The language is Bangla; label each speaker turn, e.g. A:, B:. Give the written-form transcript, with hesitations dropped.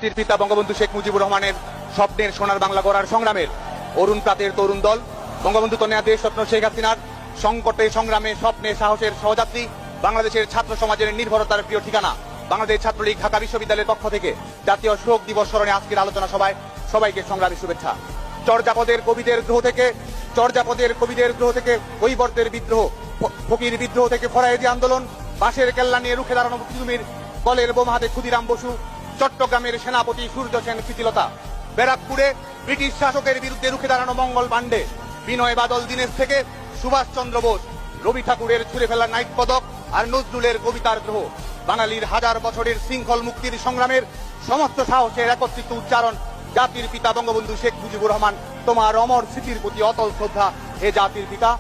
A: জাতির পিতা বঙ্গবন্ধু শেখ মুজিবুর রহমানের স্বপ্নের সোনার বাংলা গড়ার সংগ্রামের অরুণ প্রাতের তরুণ দল, বঙ্গবন্ধু কন্যা দেশরত্ন শেখ হাসিনার সংকটে সংগ্রামে স্বপ্নে সাহসের সহযাত্রী, বাংলাদেশের ছাত্র সমাজের নির্ভরতার প্রিয় ঠিকানা বাংলাদেশ ছাত্রলীগ ঢাকা বিশ্ববিদ্যালয়ের পক্ষ থেকে জাতীয় শোক দিবস স্মরণে আজকের আলোচনা সভায় সবাইকে সংগ্রামী শুভেচ্ছা। চর্যাপদের কবিদের গ্রহ থেকে কৈবর্তের বিদ্রোহ, ফকির বিদ্রোহ থেকে ফরায়েজি আন্দোলন, বাঁশের কেল্লা নিয়ে রুখে দাঁড়ানো মুক্তিযুদ্ধের কলের বোমা হাতে ক্ষুদিরাম বসু, চট্টগ্রামের সেনাপতি সূর্য সেন শিথিলতা, ব্যারাকপুরে ব্রিটিশ শাসকের বিরুদ্ধে রুখে দাঁড়ানো মঙ্গল পাণ্ডে, বিনয় বাদল দীনেশ থেকে সুভাষচন্দ্র বোস, রবি ঠাকুরের ছুঁড়ে ফেলা নাইট পদক আর নজরুলের কবিতার গ্রহ, বাঙালির হাজার বছরের শৃঙ্খল মুক্তির সংগ্রামের সমস্ত সাহসের একত্রিত উচ্চারণ, জাতির পিতা বঙ্গবন্ধু শেখ মুজিবুর রহমান, তোমার অমর স্মৃতির প্রতি অতল শ্রদ্ধা। হে জাতির পিতা,